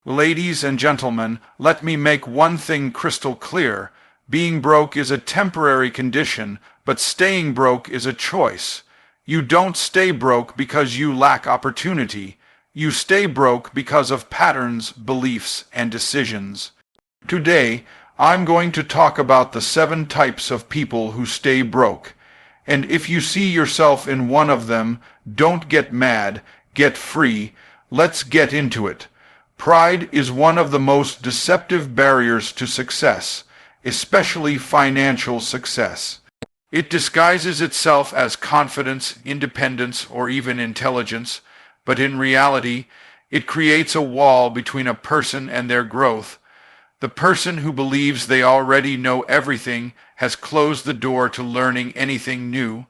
Ladies and gentlemen, let me make one thing crystal clear. Being broke is a temporary condition, but staying broke is a choice. You don't stay broke because you lack opportunity. You stay broke because of patterns, beliefs, and decisions. Today, I'm going to talk about the 7 types of people who stay broke. And if you see yourself in one of them, don't get mad, get free. Let's get into it. Pride is one of the most deceptive barriers to success, especially financial success. It disguises itself as confidence, independence, or even intelligence, but in reality, it creates a wall between a person and their growth. The person who believes they already know everything has closed the door to learning anything new.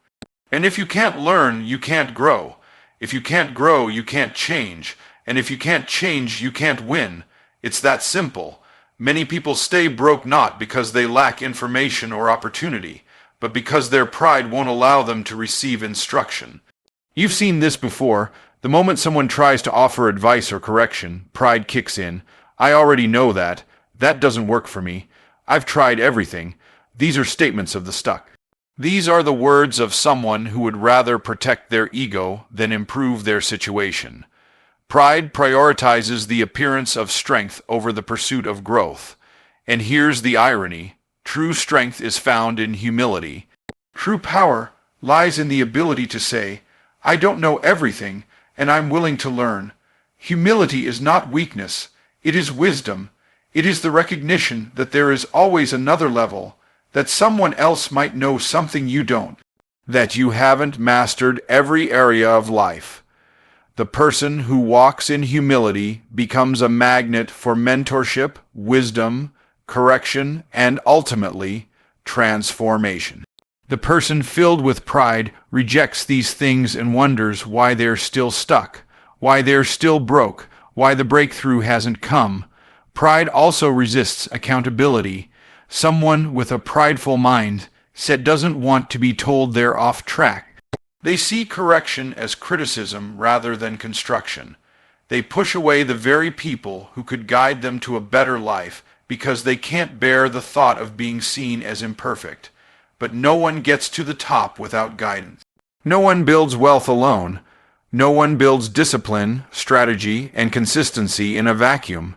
And if you can't learn, you can't grow. If you can't grow, you can't change. And if you can't change, you can't win. It's that simple. Many people stay broke not because they lack information or opportunity, but because their pride won't allow them to receive instruction. You've seen this before. The moment someone tries to offer advice or correction, pride kicks in. I already know that. That doesn't work for me. I've tried everything. These are statements of the stuck. These are the words of someone who would rather protect their ego than improve their situation. Pride prioritizes the appearance of strength over the pursuit of growth. And here's the irony. True strength is found in humility. True power lies in the ability to say, I don't know everything, and I'm willing to learn. Humility is not weakness. It is wisdom. It is the recognition that there is always another level, that someone else might know something you don't, that you haven't mastered every area of life. The person who walks in humility becomes a magnet for mentorship, wisdom, correction, and ultimately, transformation. The person filled with pride rejects these things and wonders why they're still stuck, why they're still broke, why the breakthrough hasn't come. Pride also resists accountability. Someone with a prideful mind doesn't want to be told they're off track. They see correction as criticism rather than construction. They push away the very people who could guide them to a better life because they can't bear the thought of being seen as imperfect. But no one gets to the top without guidance. No one builds wealth alone. No one builds discipline, strategy, and consistency in a vacuum.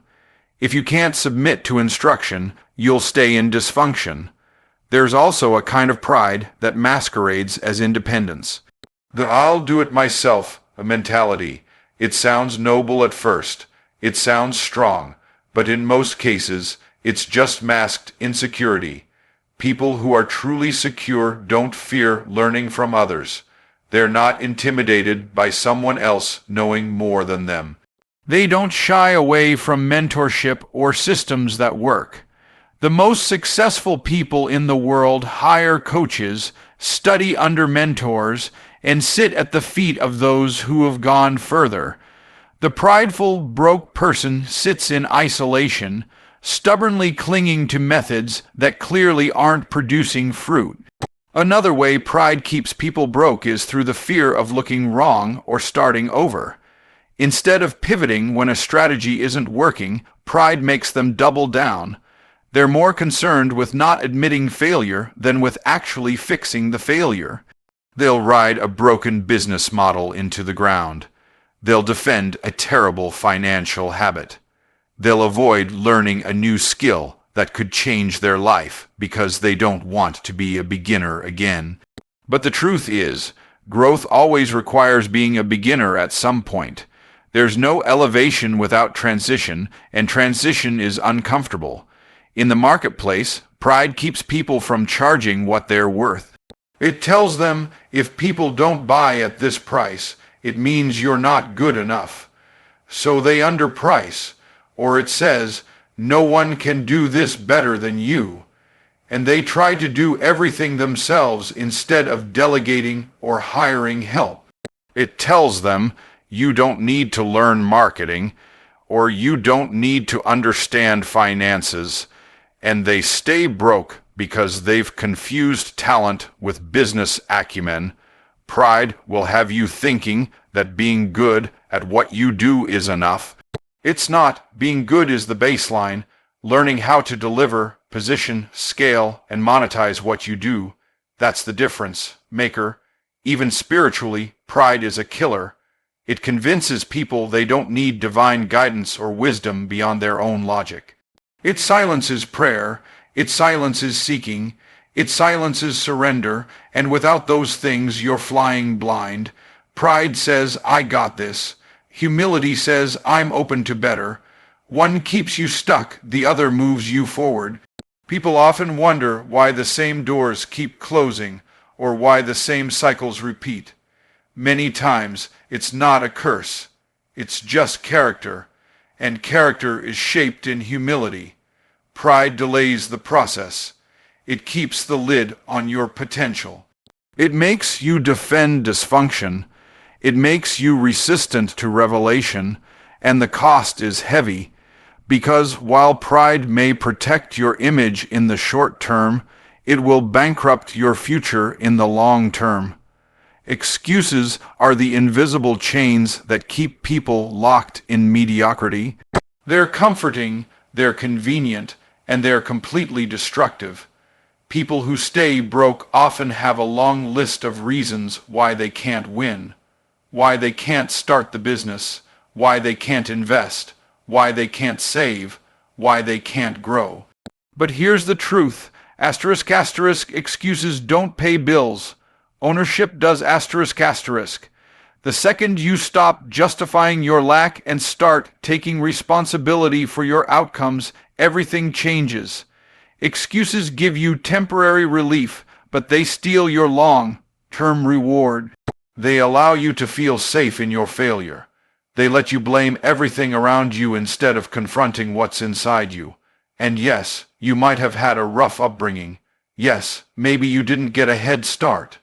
If you can't submit to instruction, you'll stay in dysfunction. There's also a kind of pride that masquerades as independence. The I'll do it myself mentality. It sounds noble at first. It sounds strong. But in most cases, it's just masked insecurity. People who are truly secure don't fear learning from others. They're not intimidated by someone else knowing more than them. They don't shy away from mentorship or systems that work. The most successful people in the world hire coaches, study under mentors, and sit at the feet of those who have gone further. The prideful, broke person sits in isolation, stubbornly clinging to methods that clearly aren't producing fruit. Another way pride keeps people broke is through the fear of looking wrong or starting over. Instead of pivoting when a strategy isn't working, pride makes them double down. They're more concerned with not admitting failure than with actually fixing the failure. They'll ride a broken business model into the ground. They'll defend a terrible financial habit. They'll avoid learning a new skill that could change their life because they don't want to be a beginner again. But the truth is, growth always requires being a beginner at some point. There's no elevation without transition, and transition is uncomfortable. In the marketplace, pride keeps people from charging what they're worth. It tells them if people don't buy at this price, it means you're not good enough. So they underprice, or it says, no one can do this better than you. And they try to do everything themselves instead of delegating or hiring help. It tells them, you don't need to learn marketing, or you don't need to understand finances, and they stay broke because they've confused talent with business acumen. Pride will have you thinking that being good at what you do is enough. It's not. Being good is the baseline. Learning how to deliver, position, scale, and monetize what you do. That's the difference, maker. Even spiritually, pride is a killer. It convinces people they don't need divine guidance or wisdom beyond their own logic. It silences prayer, it silences seeking, it silences surrender, and without those things you're flying blind. Pride says, I got this. Humility says, I'm open to better. One keeps you stuck, the other moves you forward. People often wonder why the same doors keep closing, or why the same cycles repeat. Many times, it's not a curse. It's just character, and character is shaped in humility. Pride delays the process. It keeps the lid on your potential. It makes you defend dysfunction. It makes you resistant to revelation, and the cost is heavy, because while pride may protect your image in the short term, it will bankrupt your future in the long term. Excuses are the invisible chains that keep people locked in mediocrity. They're comforting, they're convenient, and they're completely destructive. People who stay broke often have a long list of reasons why they can't win, why they can't start the business, why they can't invest, why they can't save, why they can't grow. But here's the truth. Asterisk, asterisk, excuses don't pay bills. Ownership does asterisk, asterisk. The second you stop justifying your lack and start taking responsibility for your outcomes, everything changes. Excuses give you temporary relief, but they steal your long-term reward. They allow you to feel safe in your failure. They let you blame everything around you instead of confronting what's inside you. And yes, you might have had a rough upbringing. Yes, maybe you didn't get a head start.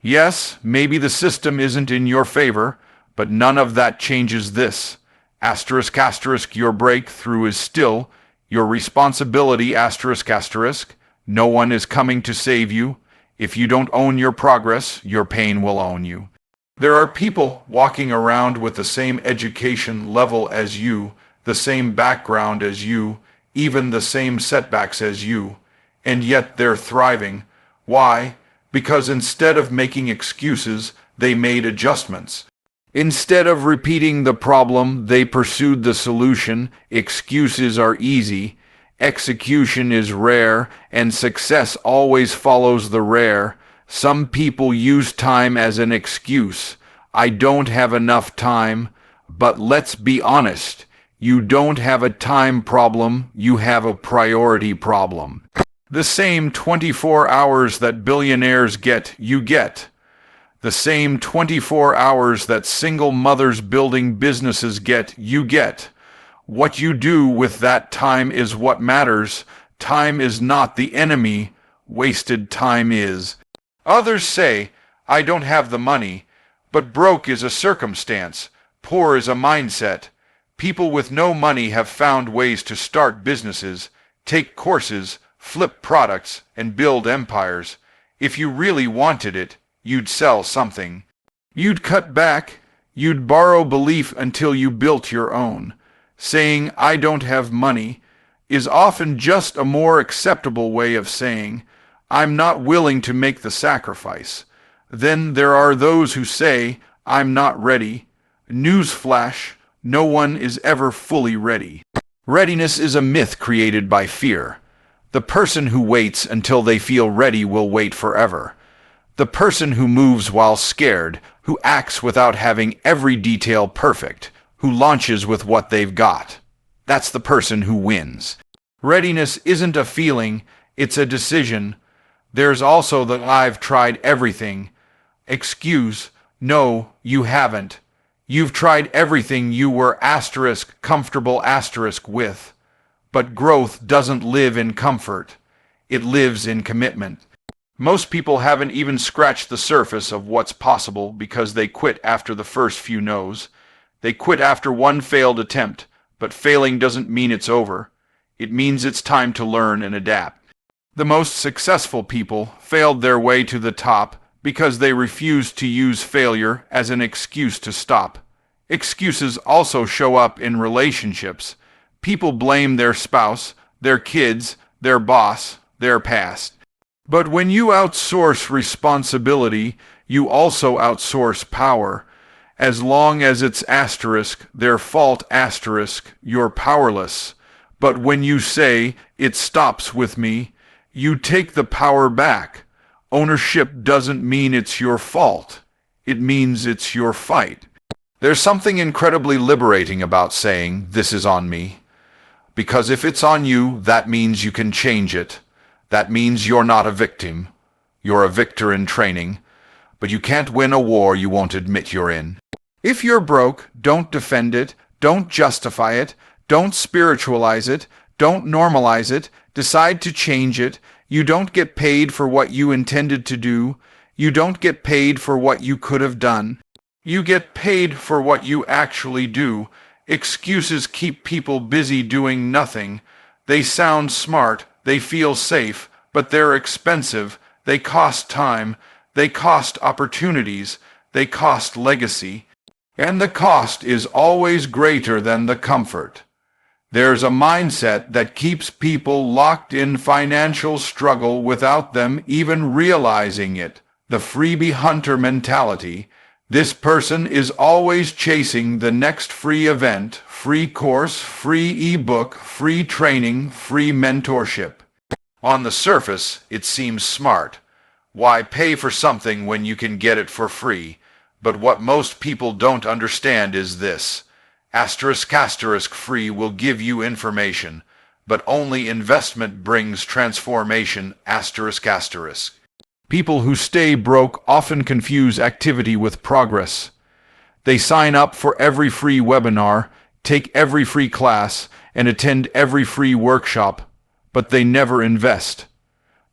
Yes, maybe the system isn't in your favor, but none of that changes this. Asterisk, asterisk, your breakthrough is still your responsibility, asterisk, asterisk. No one is coming to save you. If you don't own your progress, your pain will own you. There are people walking around with the same education level as you, the same background as you, even the same setbacks as you, and yet they're thriving. Why? Because instead of making excuses, they made adjustments. Instead of repeating the problem, they pursued the solution. Excuses are easy, execution is rare, and success always follows the rare. Some people use time as an excuse. I don't have enough time. But let's be honest, you don't have a time problem, you have a priority problem. The same 24 hours that billionaires get, you get. The same 24 hours that single mothers building businesses get, you get. What you do with that time is what matters. Time is not the enemy. Wasted time is. Others say, I don't have the money, but broke is a circumstance. Poor is a mindset. People with no money have found ways to start businesses, take courses, flip products, and build empires. If you really wanted it, you'd sell something. You'd cut back. You'd borrow belief until you built your own. Saying, I don't have money, is often just a more acceptable way of saying, I'm not willing to make the sacrifice. Then there are those who say, I'm not ready. Newsflash, no one is ever fully ready. Readiness is a myth created by fear. The person who waits until they feel ready will wait forever. The person who moves while scared, who acts without having every detail perfect, who launches with what they've got. That's the person who wins. Readiness isn't a feeling, it's a decision. There's also the I've tried everything. Excuse, no, you haven't. You've tried everything you were asterisk comfortable asterisk with. But growth doesn't live in comfort. It lives in commitment. Most people haven't even scratched the surface of what's possible because they quit after the first few no's. They quit after one failed attempt, but failing doesn't mean it's over. It means it's time to learn and adapt. The most successful people failed their way to the top because they refused to use failure as an excuse to stop. Excuses also show up in relationships. People blame their spouse, their kids, their boss, their past. But when you outsource responsibility, you also outsource power. As long as it's asterisk, their fault asterisk, you're powerless. But when you say, it stops with me, you take the power back. Ownership doesn't mean it's your fault. It means it's your fight. There's something incredibly liberating about saying, this is on me. Because if it's on you, that means you can change it. That means you're not a victim. You're a victor in training. But you can't win a war you won't admit you're in. If you're broke, don't defend it. Don't justify it. Don't spiritualize it. Don't normalize it. Decide to change it. You don't get paid for what you intended to do. You don't get paid for what you could have done. You get paid for what you actually do. Excuses keep people busy doing nothing. They sound smart, they feel safe, but they're expensive. They cost time, they cost opportunities, they cost legacy. And the cost is always greater than the comfort. There's a mindset that keeps people locked in financial struggle without them even realizing it. The Freebie Hunter mentality. This person is always chasing the next free event, free course, free ebook, free training, free mentorship. On the surface, it seems smart. Why pay for something when you can get it for free? But what most people don't understand is this. Asterisk free will give you information, but only investment brings transformation. Asterisk. People who stay broke often confuse activity with progress. They sign up for every free webinar, take every free class, and attend every free workshop, but they never invest.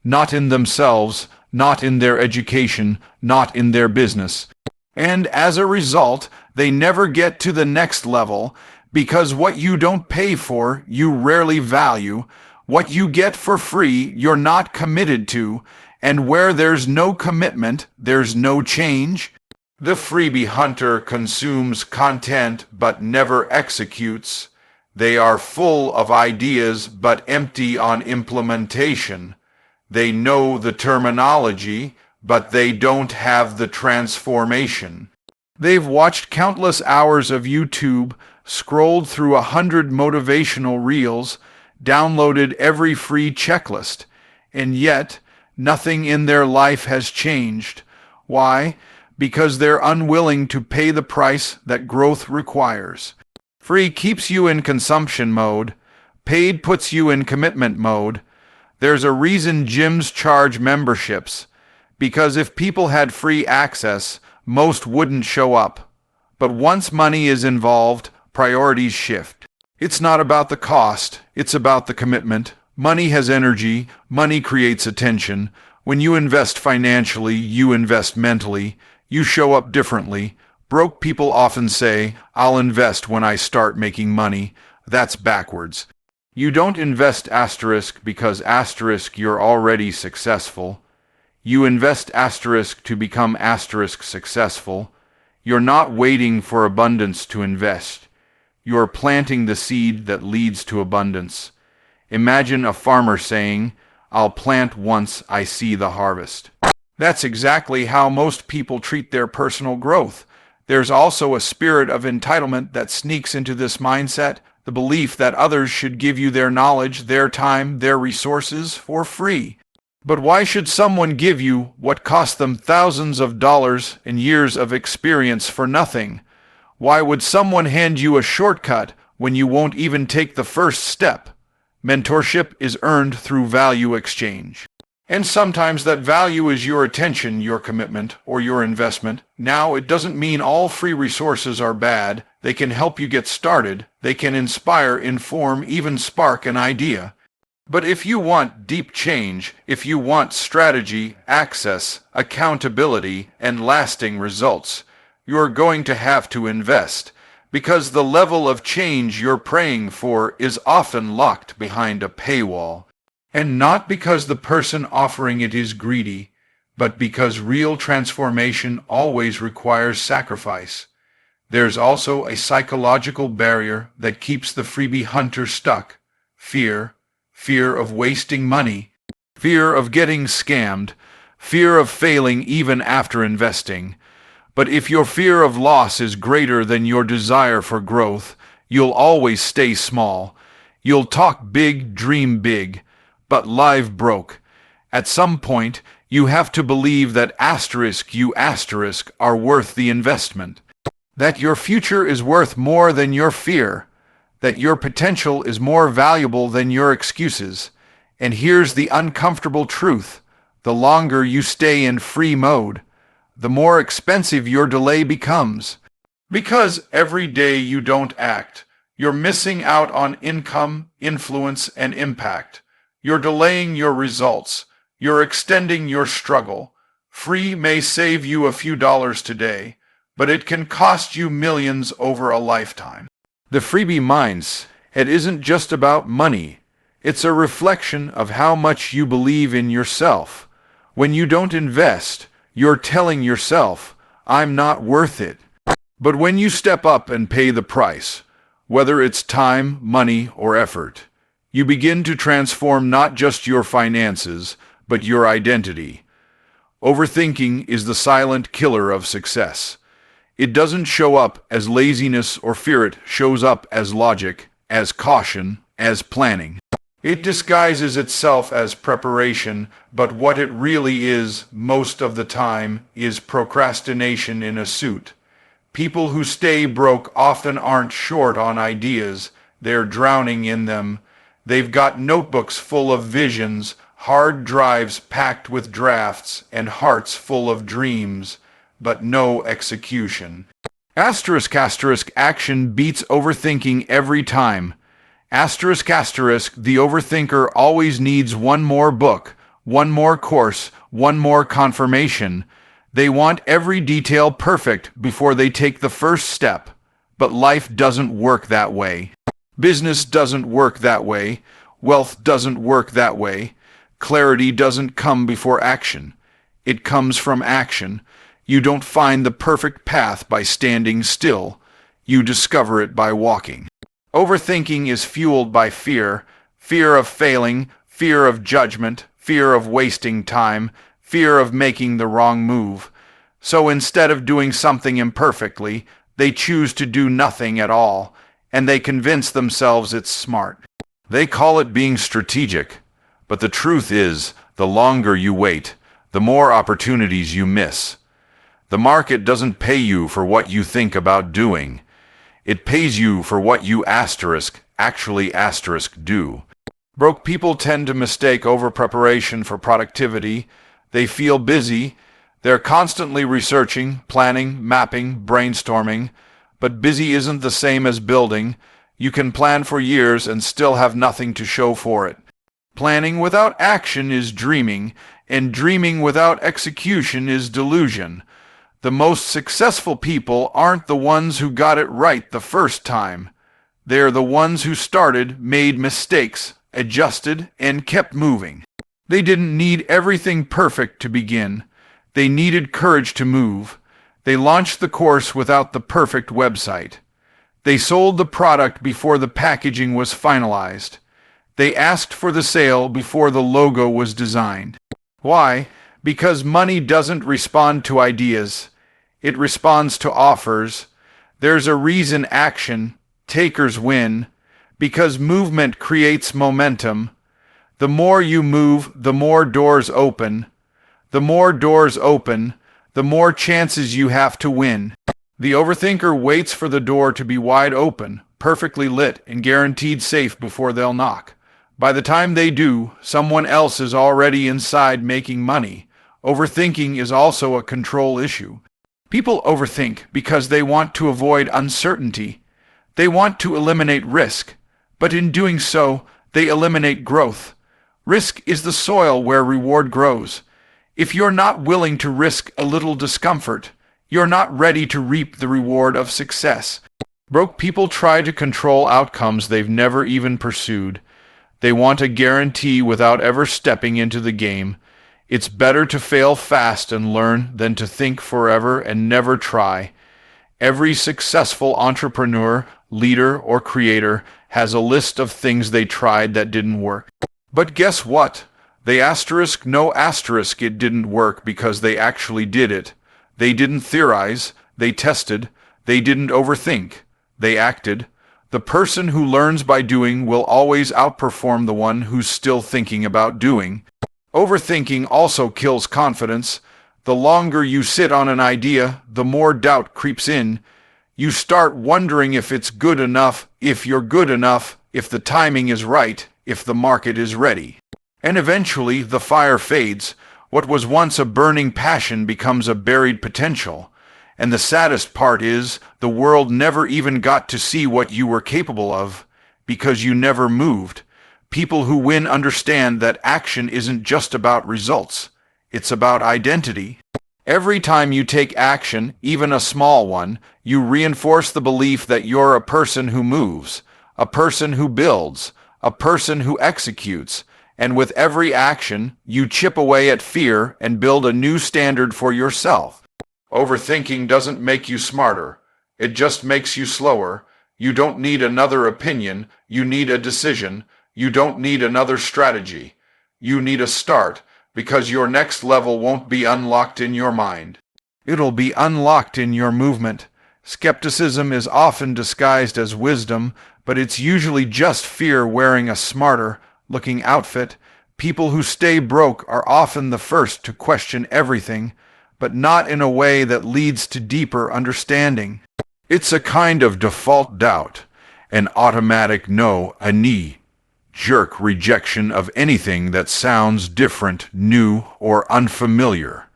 Not in themselves, not in their education, not in their business. And as a result, they never get to the next level, because what you don't pay for, you rarely value. What you get for free, you're not committed to. And where there's no commitment, there's no change. The Freebie Hunter consumes content but never executes. They are full of ideas but empty on implementation. They know the terminology, but they don't have the transformation. They've watched countless hours of YouTube, scrolled through 100 motivational reels, downloaded every free checklist, and yet nothing in their life has changed. Why? Because they're unwilling to pay the price that growth requires. Free keeps you in consumption mode. Paid puts you in commitment mode. There's a reason gyms charge memberships. Because if people had free access, most wouldn't show up. But once money is involved, priorities shift. It's not about the cost, it's about the commitment. Money has energy, money creates attention. When you invest financially, you invest mentally. You show up differently. Broke people often say, I'll invest when I start making money. That's backwards. You don't invest asterisk because asterisk you're already successful. You invest asterisk to become asterisk successful. You're not waiting for abundance to invest. You're planting the seed that leads to abundance. Imagine a farmer saying, I'll plant once I see the harvest. That's exactly how most people treat their personal growth. There's also a spirit of entitlement that sneaks into this mindset, the belief that others should give you their knowledge, their time, their resources for free. But why should someone give you what cost them thousands of dollars and years of experience for nothing? Why would someone hand you a shortcut when you won't even take the first step? Mentorship is earned through value exchange. And sometimes that value is your attention, your commitment, or your investment. Now, it doesn't mean all free resources are bad. They can help you get started. They can inspire, inform, even spark an idea. But if you want deep change, if you want strategy, access, accountability, and lasting results, you're going to have to invest. Because the level of change you're praying for is often locked behind a paywall. And not because the person offering it is greedy, but because real transformation always requires sacrifice. There's also a psychological barrier that keeps the freebie hunter stuck. Fear. Fear of wasting money. Fear of getting scammed. Fear of failing even after investing. But if your fear of loss is greater than your desire for growth, you'll always stay small. You'll talk big, dream big, but live broke. At some point, you have to believe that you are worth the investment. That your future is worth more than your fear. That your potential is more valuable than your excuses. And here's the uncomfortable truth. The longer you stay in free mode, the more expensive your delay becomes. Because every day you don't act, you're missing out on income, influence, and impact. You're delaying your results. You're extending your struggle. Free may save you a few dollars today, but it can cost you millions over a lifetime. The freebie mindset isn't just about money. It's a reflection of how much you believe in yourself. When you don't invest, you're telling yourself, I'm not worth it. But when you step up and pay the price, whether it's time, money, or effort, you begin to transform not just your finances, but your identity. Overthinking is the silent killer of success. It doesn't show up as laziness or fear, it shows up as logic, as caution, as planning. It disguises itself as preparation, but what it really is, most of the time, is procrastination in a suit. People who stay broke often aren't short on ideas, they're drowning in them. They've got notebooks full of visions, hard drives packed with drafts, and hearts full of dreams, but no execution. Action beats overthinking every time. The overthinker always needs one more book, one more course, one more confirmation. They want every detail perfect before they take the first step. But life doesn't work that way. Business doesn't work that way. Wealth doesn't work that way. Clarity doesn't come before action. It comes from action. You don't find the perfect path by standing still. You discover it by walking. Overthinking is fueled by fear. Fear of failing, fear of judgment, fear of wasting time, fear of making the wrong move. So instead of doing something imperfectly, they choose to do nothing at all, and they convince themselves it's smart. They call it being strategic. But the truth is, the longer you wait, the more opportunities you miss. The market doesn't pay you for what you think about doing. It pays you for what you actually do. Broke people tend to mistake over-preparation for productivity. They feel busy. They're constantly researching, planning, mapping, brainstorming. But busy isn't the same as building. You can plan for years and still have nothing to show for it. Planning without action is dreaming, and dreaming without execution is delusion. The most successful people aren't the ones who got it right the first time. They're the ones who started, made mistakes, adjusted, and kept moving. They didn't need everything perfect to begin. They needed courage to move. They launched the course without the perfect website. They sold the product before the packaging was finalized. They asked for the sale before the logo was designed. Why? Because money doesn't respond to ideas. It responds to offers. There's a reason takers win. Because movement creates momentum. The more you move, the more doors open. The more doors open, the more chances you have to win. The overthinker waits for the door to be wide open, perfectly lit, and guaranteed safe before they'll knock. By the time they do, someone else is already inside making money. Overthinking is also a control issue. People overthink because they want to avoid uncertainty. They want to eliminate risk, but in doing so, they eliminate growth. Risk is the soil where reward grows. If you're not willing to risk a little discomfort, you're not ready to reap the reward of success. Broke people try to control outcomes they've never even pursued. They want a guarantee without ever stepping into the game. It's better to fail fast and learn than to think forever and never try. Every successful entrepreneur, leader, or creator has a list of things they tried that didn't work. But guess what? They asterisk no asterisk it didn't work because they actually did it. They didn't theorize, they tested, they didn't overthink, they acted. The person who learns by doing will always outperform the one who's still thinking about doing. Overthinking also kills confidence. The longer you sit on an idea, the more doubt creeps in. You start wondering if it's good enough, if you're good enough, if the timing is right, if the market is ready. And eventually the fire fades. What was once a burning passion becomes a buried potential. And the saddest part is, the world never even got to see what you were capable of, because you never moved. People who win understand that action isn't just about results. It's about identity. Every time you take action, even a small one, you reinforce the belief that you're a person who moves, a person who builds, a person who executes. And with every action, you chip away at fear and build a new standard for yourself. Overthinking doesn't make you smarter. It just makes you slower. You don't need another opinion. You need a decision. You don't need another strategy. You need a start, because your next level won't be unlocked in your mind. It'll be unlocked in your movement. Skepticism is often disguised as wisdom, but it's usually just fear wearing a smarter looking outfit. People who stay broke are often the first to question everything, but not in a way that leads to deeper understanding. It's a kind of default doubt, an automatic no, a knee-jerk rejection of anything that sounds different, new, or unfamiliar.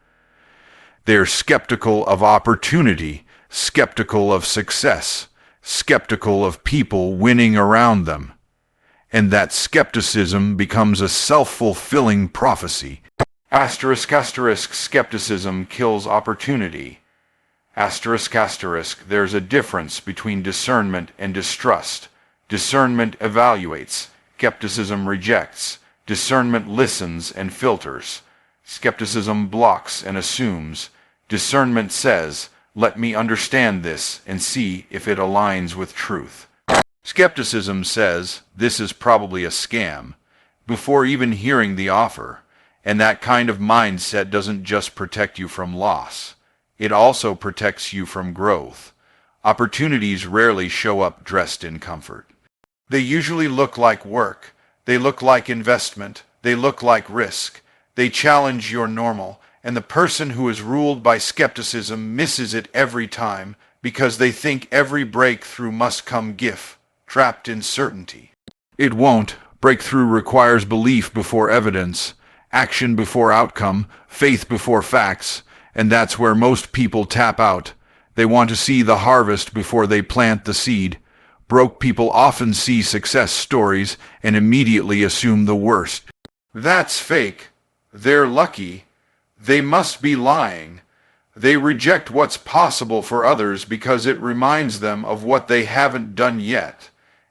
They're skeptical of opportunity, skeptical of success, skeptical of people winning around them. And that skepticism becomes a self-fulfilling prophecy. Skepticism kills opportunity. There's a difference between discernment and distrust. Discernment evaluates. Skepticism rejects. Discernment listens and filters. Skepticism blocks and assumes. Discernment says, let me understand this and see if it aligns with truth. Skepticism says, this is probably a scam, before even hearing the offer. And that kind of mindset doesn't just protect you from loss. It also protects you from growth. Opportunities rarely show up dressed in comfort. They usually look like work. They look like investment. They look like risk. They challenge your normal. And the person who is ruled by skepticism misses it every time because they think every breakthrough must come trapped in certainty. It won't. Breakthrough requires belief before evidence, action before outcome, faith before facts, and that's where most people tap out. They want to see the harvest before they plant the seed. Broke people often see success stories and immediately assume the worst. That's fake. They're lucky. They must be lying. They reject what's possible for others because it reminds them of what they haven't done yet.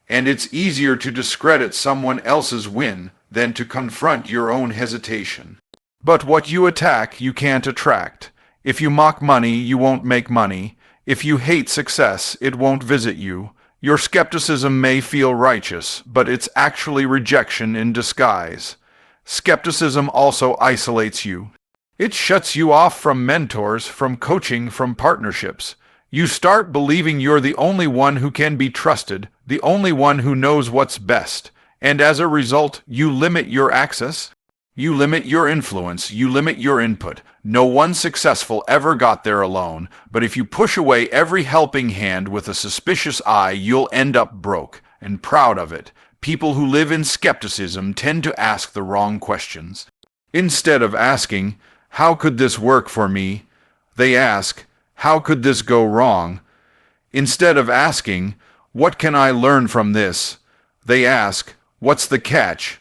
And it's easier to discredit someone else's win than to confront your own hesitation. But what you attack, you can't attract. If you mock money, you won't make money. If you hate success, it won't visit you. Your skepticism may feel righteous, but it's actually rejection in disguise. Skepticism also isolates you. It shuts you off from mentors, from coaching, from partnerships. You start believing you're the only one who can be trusted, the only one who knows what's best. And as a result, you limit your access. You limit your influence. You limit your input. No one successful ever got there alone, but if you push away every helping hand with a suspicious eye, you'll end up broke, and proud of it. People who live in skepticism tend to ask the wrong questions. Instead of asking, how could this work for me? They ask, how could this go wrong? Instead of asking, what can I learn from this? They ask, what's the catch?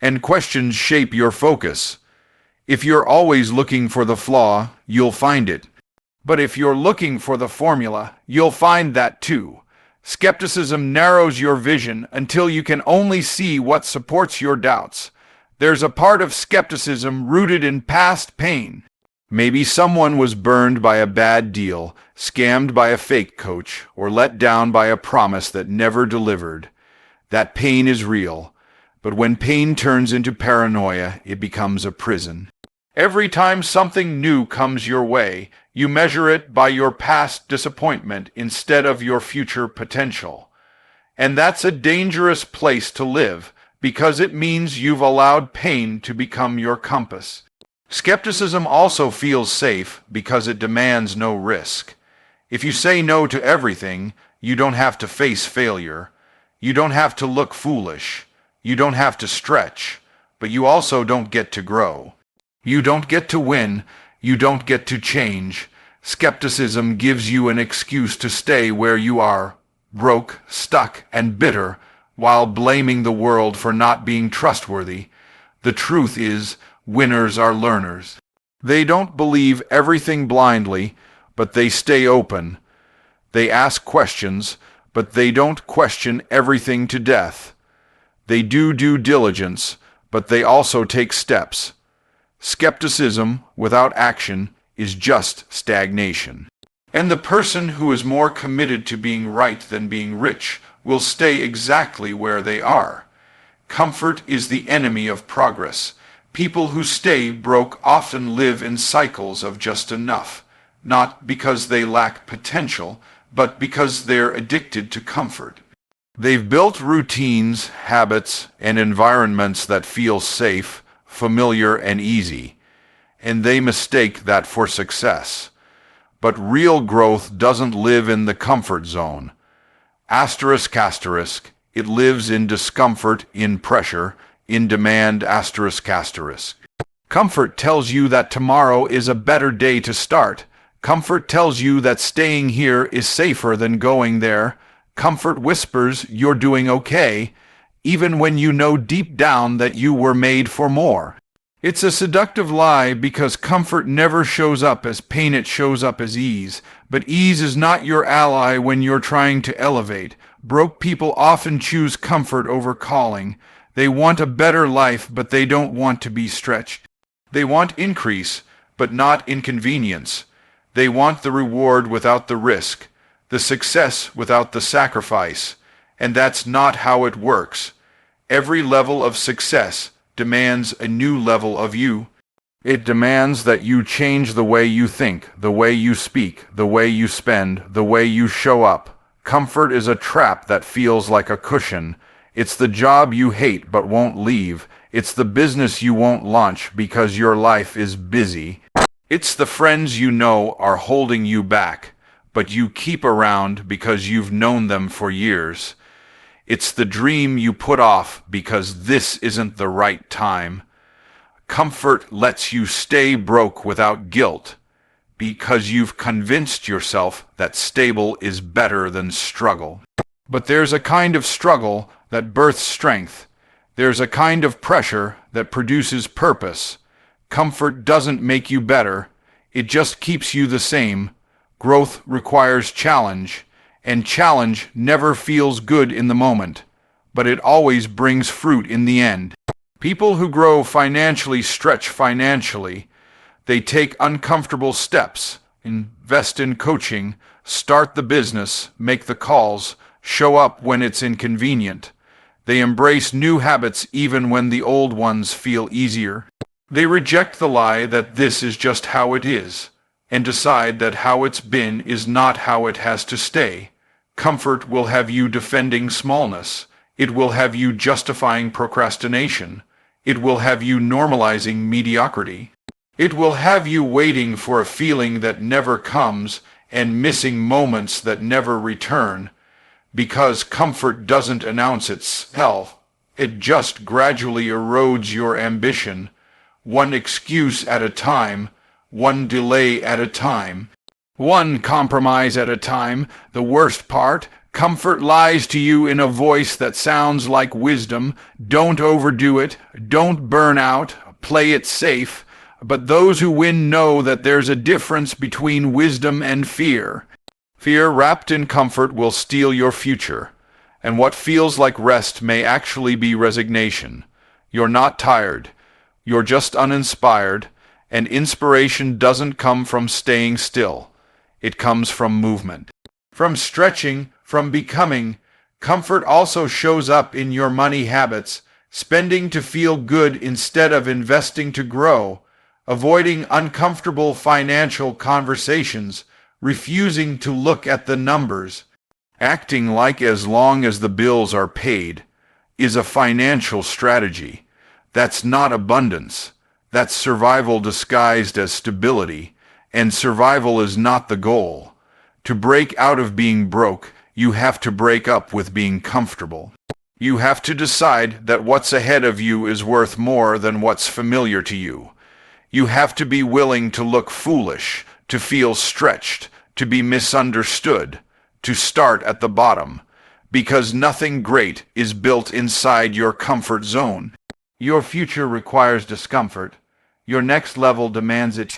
And questions shape your focus. If you're always looking for the flaw, you'll find it. But if you're looking for the formula, you'll find that too. Skepticism narrows your vision until you can only see what supports your doubts. There's a part of skepticism rooted in past pain. Maybe someone was burned by a bad deal, scammed by a fake coach, or let down by a promise that never delivered. That pain is real, but when pain turns into paranoia, it becomes a prison. Every time something new comes your way, you measure it by your past disappointment instead of your future potential. And that's a dangerous place to live, because it means you've allowed pain to become your compass. Skepticism also feels safe because it demands no risk. If you say no to everything, you don't have to face failure. You don't have to look foolish. You don't have to stretch. But you also don't get to grow. You don't get to win. You don't get to change. Skepticism gives you an excuse to stay where you are, broke, stuck, and bitter, while blaming the world for not being trustworthy. The truth is, winners are learners. They don't believe everything blindly, but they stay open. They ask questions, but they don't question everything to death. They do due diligence, but they also take steps. Skepticism without action is just stagnation. And the person who is more committed to being right than being rich will stay exactly where they are. Comfort is the enemy of progress. People who stay broke often live in cycles of just enough, not because they lack potential, but because they're addicted to comfort. They've built routines, habits, and environments that feel safe, familiar, and easy, and they mistake that for success. But real growth doesn't live in the comfort zone. Asterisk, asterisk, it lives in discomfort, in pressure, in demand, asterisk, asterisk. Comfort tells you that tomorrow is a better day to start. Comfort tells you that staying here is safer than going there. Comfort whispers you're doing okay, even when you know deep down that you were made for more. It's a seductive lie because comfort never shows up as pain, it shows up as ease. But ease is not your ally when you're trying to elevate. Broke people often choose comfort over calling. They want a better life, but they don't want to be stretched. They want increase, but not inconvenience. They want the reward without the risk, the success without the sacrifice. And that's not how it works. Every level of success demands a new level of you. It demands that you change the way you think, the way you speak, the way you spend, the way you show up. Comfort is a trap that feels like a cushion. It's the job you hate but won't leave. It's the business you won't launch because your life is busy. It's the friends you know are holding you back, but you keep around because you've known them for years. It's the dream you put off because this isn't the right time. Comfort lets you stay broke without guilt because you've convinced yourself that stable is better than struggle. But there's a kind of struggle that births strength. There's a kind of pressure that produces purpose. Comfort doesn't make you better. It just keeps you the same. Growth requires challenge. And challenge never feels good in the moment, but it always brings fruit in the end. People who grow financially stretch financially. They take uncomfortable steps, invest in coaching, start the business, make the calls, show up when it's inconvenient. They embrace new habits even when the old ones feel easier. They reject the lie that this is just how it is, and decide that how it's been is not how it has to stay. Comfort will have you defending smallness. It will have you justifying procrastination. It will have you normalizing mediocrity. It will have you waiting for a feeling that never comes and missing moments that never return. Because comfort doesn't announce itself. It just gradually erodes your ambition, one excuse at a time, one delay at a time. One compromise at a time. The worst part, comfort lies to you in a voice that sounds like wisdom. Don't overdo it. Don't burn out. Play it safe. But those who win know that there's a difference between wisdom and fear. Fear wrapped in comfort will steal your future. And what feels like rest may actually be resignation. You're not tired. You're just uninspired. And inspiration doesn't come from staying still. It comes from movement, from stretching, from becoming. Comfort also shows up in your money habits, spending to feel good instead of investing to grow, avoiding uncomfortable financial conversations, refusing to look at the numbers, acting like as long as the bills are paid, is a financial strategy. That's not abundance. That's survival disguised as stability, and survival is not the goal. To break out of being broke, you have to break up with being comfortable. You have to decide that what's ahead of you is worth more than what's familiar to you. You have to be willing to look foolish, to feel stretched, to be misunderstood, to start at the bottom, because nothing great is built inside your comfort zone. Your future requires discomfort. Your next level demands it.